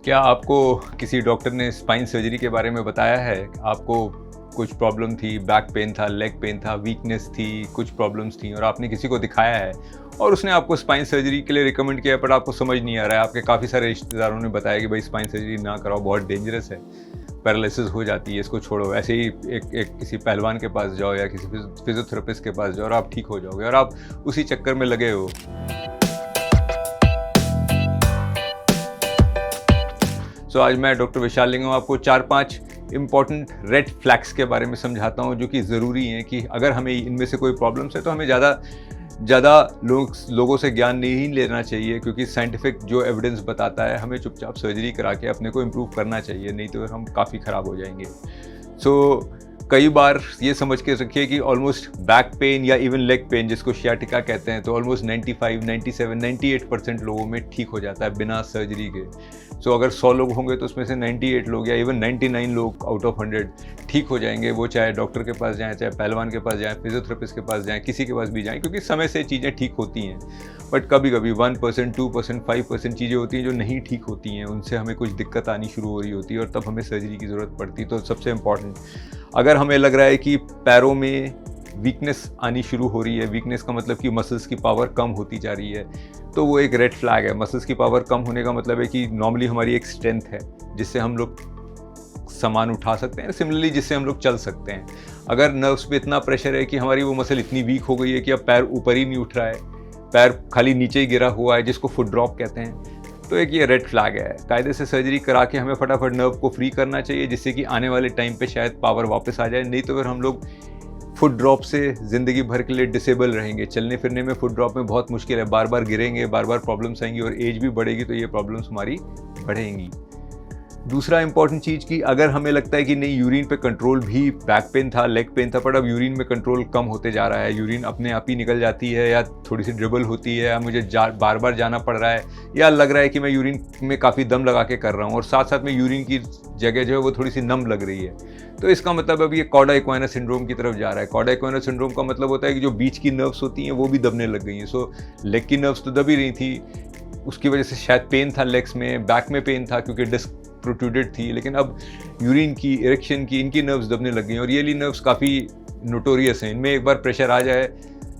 क्या आपको किसी डॉक्टर ने स्पाइन सर्जरी के बारे में बताया है? आपको कुछ प्रॉब्लम थी, बैक पेन था, लेग पेन था, वीकनेस थी, कुछ प्रॉब्लम्स थी और आपने किसी को दिखाया है और उसने आपको स्पाइन सर्जरी के लिए रिकमेंड किया, बट आपको समझ नहीं आ रहा है। आपके काफ़ी सारे रिश्तेदारों ने बताया कि भाई स्पाइन सर्जरी ना कराओ, बहुत डेंजरस है, पैरालिसिस हो जाती है, इसको छोड़ो। ऐसे ही एक किसी पहलवान के पास जाओ या किसी फिजियोथेरेपिस्ट के पास जाओ और आप ठीक हो जाओगे, और आप उसी चक्कर में लगे हो। सो आज मैं डॉक्टर विशाल लिंगम आपको 4-5 इम्पॉर्टेंट रेड फ्लैग्स के बारे में समझाता हूँ, जो कि ज़रूरी हैं कि अगर हमें इनमें से कोई प्रॉब्लम्स है तो हमें ज़्यादा लोगों से ज्ञान नहीं लेना चाहिए, क्योंकि साइंटिफिक जो एविडेंस बताता है हमें चुपचाप सर्जरी करा के अपने को इम्प्रूव करना चाहिए, नहीं तो हम काफ़ी ख़राब हो जाएंगे। सो कई बार ये समझ के रखिए कि ऑलमोस्ट बैक पेन या इवन लेग पेन, जिसको शियाटिका कहते हैं, तो ऑलमोस्ट 95, 97, 98% लोगों में ठीक हो जाता है बिना सर्जरी के। सो अगर 100 लोग होंगे तो उसमें से 98 लोग या इवन 99 लोग आउट ऑफ 100 ठीक हो जाएंगे। वो चाहे डॉक्टर के पास जाएँ, चाहे पहलवान के पास जाएँ, फिजियोथेरेपिस्ट के पास जाएँ, किसी के पास भी जाएँ, क्योंकि समय से चीज़ें ठीक होती हैं। बट कभी कभी 1%, 2%, 5% चीज़ें होती हैं जो नहीं ठीक होती हैं, उनसे हमें कुछ दिक्कत आनी शुरू हो रही होती है और तब हमें सर्जरी की ज़रूरत पड़ती है। तो सबसे इम्पॉर्टेंट, अगर हमें लग रहा है कि पैरों में वीकनेस आनी शुरू हो रही है, वीकनेस का मतलब कि मसल्स की पावर कम होती जा रही है, तो वो एक रेड फ्लैग है। मसल्स की पावर कम होने का मतलब है कि नॉर्मली हमारी एक स्ट्रेंथ है जिससे हम लोग सामान उठा सकते हैं, सिमिलरली जिससे हम लोग चल सकते हैं। अगर नर्व्स पे इतना प्रेशर है कि हमारी वो मसल इतनी वीक हो गई है कि अब पैर ऊपर ही नहीं उठ रहा है, पैर खाली नीचे ही गिरा हुआ है, जिसको फुट ड्रॉप कहते हैं, तो एक ये रेड फ्लैग है। कायदे से सर्जरी करा के हमें फटाफट नर्व को फ्री करना चाहिए, जिससे कि आने वाले टाइम पे शायद पावर वापस आ जाए, नहीं तो फिर हम लोग फुट ड्रॉप से ज़िंदगी भर के लिए डिसेबल रहेंगे। चलने फिरने में फुट ड्रॉप में बहुत मुश्किल है, बार बार गिरेंगे, बार बार प्रॉब्लम्स आएंगी और एज भी बढ़ेगी तो ये प्रॉब्लम्स हमारी बढ़ेंगी। दूसरा इंपॉर्टेंट चीज़ कि अगर हमें लगता है कि नहीं, यूरिन पे कंट्रोल भी, बैक पेन था, लेग पेन था, पर अब यूरिन में कंट्रोल कम होते जा रहा है, यूरिन अपने आप ही निकल जाती है या थोड़ी सी ड्रिबल होती है, या मुझे बार बार जाना पड़ रहा है, या लग रहा है कि मैं यूरिन में काफ़ी दम लगा के कर रहा हूँ और साथ साथ में यूरिन की जगह जो है वो थोड़ी सी नम लग रही है, तो इसका मतलब अब ये कॉर्डा इक्वाइनस सिंड्रोम की तरफ जा रहा है। कॉर्डा इक्वाइनस सिंड्रोम का मतलब होता है कि जो बीच की नर्व्स होती हैं वो भी दबने लग गई हैं। सो लेग की नर्व्स तो दबी रही थी, उसकी वजह से शायद पेन था लेग्स में, बैक में पेन था क्योंकि डिस्क प्रोट्रूडेड थी, लेकिन अब यूरिन की, इरेक्शन की, इनकी नर्व्स दबने लग गई और ये नर्व्स काफ़ी नोटोरियस हैं। इनमें एक बार प्रेशर आ जाए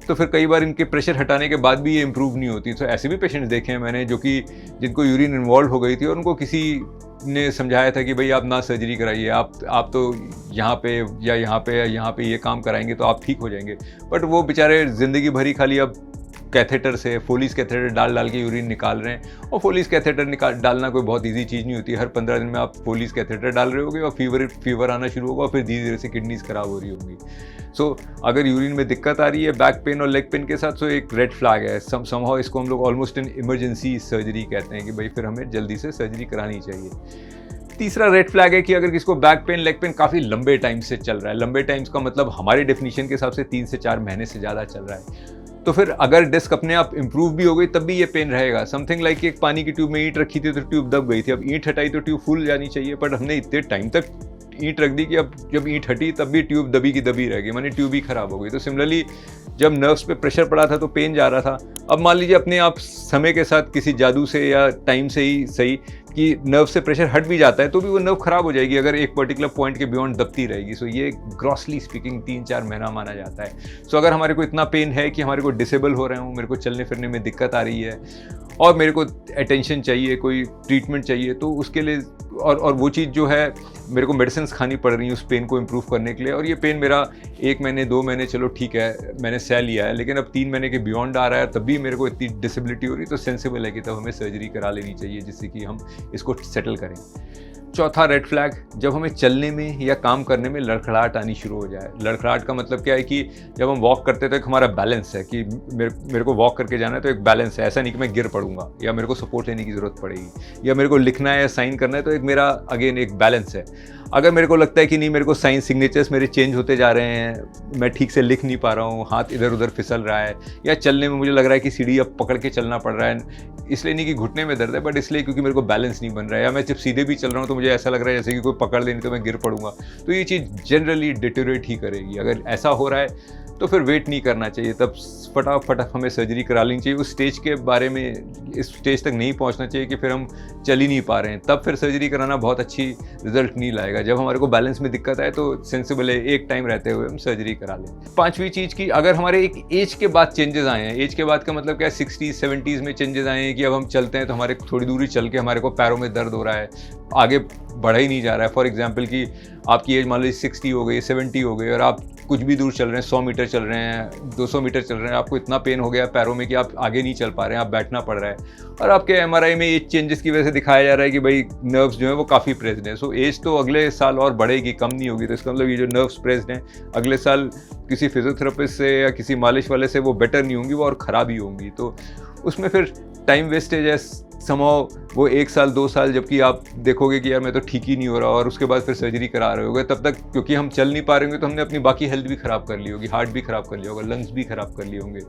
तो फिर कई बार इनके प्रेशर हटाने के बाद भी ये इम्प्रूव नहीं होती। तो ऐसे भी पेशेंट्स देखे हैं मैंने जो कि जिनको यूरिन इन्वॉल्व हो गई थी और उनको किसी ने समझाया था कि भाई आप ना सर्जरी कराइए, आप तो यहाँ पे या यहाँ पे या यहाँ पे ये काम कराएंगे तो आप ठीक हो जाएंगे, बट वो बेचारे ज़िंदगी भरी खाली अब कैथेटर से, फोलिस कैथेटर डाल के यूरिन निकाल रहे हैं। और फोलिस कैथेटर डालना कोई बहुत इजी चीज़ नहीं होती है। हर 15 दिन में आप फोलिस कैथेटर डाल रहे होगे और फीवर आना शुरू होगा और फिर धीरे धीरे से किडनीज खराब हो रही होंगी। सो अगर यूरिन में दिक्कत आ रही है बैक पेन और लेग पेन के साथ, तो एक रेड फ्लैग है। समहाउ इसको हम लोग ऑलमोस्ट एन इमरजेंसी सर्जरी कहते हैं कि भाई फिर हमें जल्दी से सर्जरी करानी चाहिए। तीसरा रेड फ्लैग है कि अगर किसको बैक पेन, लेग पेन काफ़ी लंबे टाइम से चल रहा है, लंबे टाइम्स का मतलब हमारे डेफिनेशन के हिसाब से 3 से 4 महीने से ज़्यादा चल रहा है, तो फिर अगर डिस्क अपने आप इंप्रूव भी हो गई तब भी ये पेन रहेगा। समथिंग लाइक एक पानी की ट्यूब में ईंट रखी थी तो ट्यूब दब गई थी, अब ईंट हटाई तो ट्यूब फूल जानी चाहिए, बट हमने इतने टाइम तक ईंट रख दी कि अब जब ईंट हटी तब भी ट्यूब दबी की दबी रह गई, माने ट्यूब ही खराब हो गई। तो सिमिलरली जब नर्व्स पे प्रेशर पड़ा था तो पेन जा रहा था, अब मान लीजिए अपने आप समय के साथ किसी जादू से या टाइम से ही सही कि नर्व से प्रेशर हट भी जाता है तो भी वो नर्व खराब हो जाएगी अगर एक पर्टिकुलर पॉइंट के बियॉन्ड दबती रहेगी। सो ये ग्रॉसली स्पीकिंग 3-4 महीना माना जाता है। सो अगर हमारे को इतना पेन है कि हमारे को डिसेबल हो रहे हो, मेरे को चलने फिरने में दिक्कत आ रही है और मेरे को अटेंशन चाहिए, कोई ट्रीटमेंट चाहिए, तो उसके लिए और वो चीज़ जो है मेरे को मेडिसिन खानी पड़ रही है उस पेन को इम्प्रूव करने के लिए, और ये पेन मेरा 1 महीने 2 महीने चलो ठीक है मैंने सह लिया है, लेकिन अब 3 महीने के बियॉन्ड आ रहा है तब भी मेरे को इतनी डिसेबिलिटी हो रही, तो सेंसिबल है कि तब हमें सर्जरी करा लेनी चाहिए जिससे कि हम इसको सेटल करें। चौथा रेड फ्लैग, जब हमें चलने में या काम करने में लड़खड़ाहट आनी शुरू हो जाए। लड़खड़ाहट का मतलब क्या है कि जब हम वॉक करते हैं तो एक हमारा बैलेंस है कि मेरे को वॉक करके जाना है तो एक बैलेंस है, ऐसा नहीं कि मैं गिर पड़ूंगा या मेरे को सपोर्ट लेने की ज़रूरत पड़ेगी, या मेरे को लिखना है या साइन करना है तो एक मेरा अगेन एक बैलेंस है। अगर मेरे को लगता है कि नहीं, मेरे को साइन सिग्नेचर्स मेरे चेंज होते जा रहे हैं, मैं ठीक से लिख नहीं पा रहा हूँ, हाथ इधर उधर फिसल रहा है, या चलने में मुझे लग रहा है कि सीढ़ी अब पकड़ के चलना पड़ रहा है, इसलिए नहीं कि घुटने में दर्द है बट इसलिए क्योंकि मेरे को बैलेंस नहीं बन रहा है, या मैं जब सीधे भी चल रहा हूँ तो मुझे ऐसा लग रहा है जैसे कि कोई पकड़ ले नहीं तो मैं गिर पड़ूंगा, तो ये चीज़ जनरली डिटेरियोरेट ही करेगी। अगर ऐसा हो रहा है तो फिर वेट नहीं करना चाहिए, तब फटाफट हमें सर्जरी करा लेनी चाहिए। उस स्टेज के बारे में, इस स्टेज तक नहीं पहुंचना चाहिए कि फिर हम चल ही नहीं पा रहे हैं, तब फिर सर्जरी कराना बहुत अच्छी रिजल्ट नहीं लाएगा। जब हमारे को बैलेंस में दिक्कत आए तो सेंसिबल है एक टाइम रहते हुए हम सर्जरी करा लें। पांचवी चीज़ की, अगर हमारे एक एज के बाद चेंजेस आए हैं, एज के बाद का मतलब क्या है, 60s 70s में चेंजेस आए हैं कि अब हम चलते हैं तो हमारे थोड़ी दूरी चल के हमारे को पैरों में दर्द हो रहा है, आगे बढ़ा ही नहीं जा रहा है। फॉर एग्जाम्पल कि आपकी एज मान लीजिए 60 हो गई, 70 हो गई और आप कुछ भी दूर चल रहे हैं, 100 मीटर चल रहे हैं, 200 मीटर चल रहे हैं, आपको इतना पेन हो गया पैरों में कि आप आगे नहीं चल पा रहे हैं, आप बैठना पड़ रहा है, और आपके एमआरआई में ये चेंजेस की वजह से दिखाया जा रहा है कि भाई नर्व्स जो है वो काफ़ी प्रेस्ड हैं। सो एज तो अगले साल और बढ़ेगी, कम नहीं होगी। तो इसका मतलब ये जो नर्व्स प्रेस्ड हैं अगले साल किसी फिजियोथेरेपिस्ट से या किसी मालिश वाले से वो बेटर नहीं होंगी, वो और ख़राब ही होंगी। तो उसमें फिर टाइम वेस्टेज है समहाउ, वो 1 साल 2 साल, जबकि आप देखोगे कि यार मैं तो ठीक ही नहीं हो रहा, और उसके बाद फिर सर्जरी करा रहे होगे, तब तक क्योंकि हम चल नहीं पा रहे होंगे तो हमने अपनी बाकी हेल्थ भी ख़राब कर ली होगी, हार्ट भी ख़राब कर लिया होगा, लंग्स भी ख़राब कर लिए होंगे।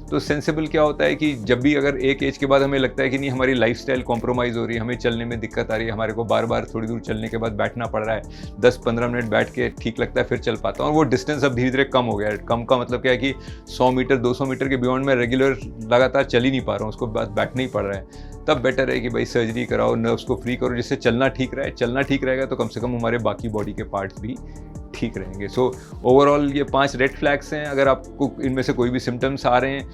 तो सेंसिबल क्या होता है कि जब भी अगर एक एज के बाद हमें लगता है कि नहीं हमारी लाइफस्टाइल कॉम्प्रोमाइज़ हो रही है, हमें चलने में दिक्कत आ रही है, हमारे को बार बार थोड़ी दूर चलने के बाद बैठना पड़ रहा है, 10-15 मिनट बैठ के ठीक लगता है फिर चल पाता हूँ, और वो डिस्टेंस अब धीरे धीरे कम हो गया है। कम का मतलब क्या है कि 100 मीटर 200 मीटर के बियॉन्ड में रेगुलर लगातार चल ही नहीं पा रहा हूँ, उसको बाद बैठना ही पड़ रहा है। तब बेटर है कि भाई सर्जरी कराओ, नर्व्स को फ्री करो, जिससे चलना ठीक रहे। चलना ठीक रहेगा तो कम से कम हमारे बाकी बॉडी के पार्ट्स भी ठीक रहेंगे। सो ओवरऑल ये 5 रेड फ्लैग्स हैं। अगर आपको इनमें से कोई भी सिम्टम्स आ रहे हैं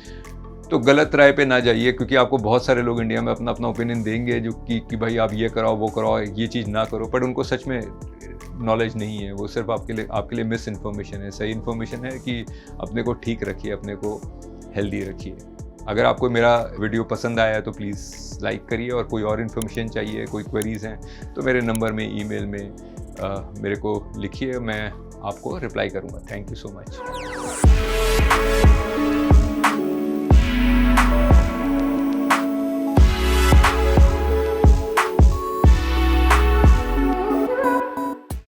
तो गलत राय पे ना जाइए, क्योंकि आपको बहुत सारे लोग इंडिया में अपना अपना ओपिनियन देंगे जो कि भाई आप ये कराओ, वो कराओ, ये चीज़ ना करो, बट उनको सच में नॉलेज नहीं है, वो सिर्फ आपके लिए मिस इन्फॉर्मेशन है। सही इन्फॉर्मेशन है कि अपने को ठीक रखिए, अपने को हेल्दी रखिए। अगर आपको मेरा वीडियो पसंद आया है तो प्लीज़ लाइक करिए, और कोई और इन्फॉर्मेशन चाहिए, कोई क्वेरीज़ हैं तो मेरे नंबर में, ईमेल में मेरे को लिखिए, मैं आपको रिप्लाई करूँगा। Thank you so much.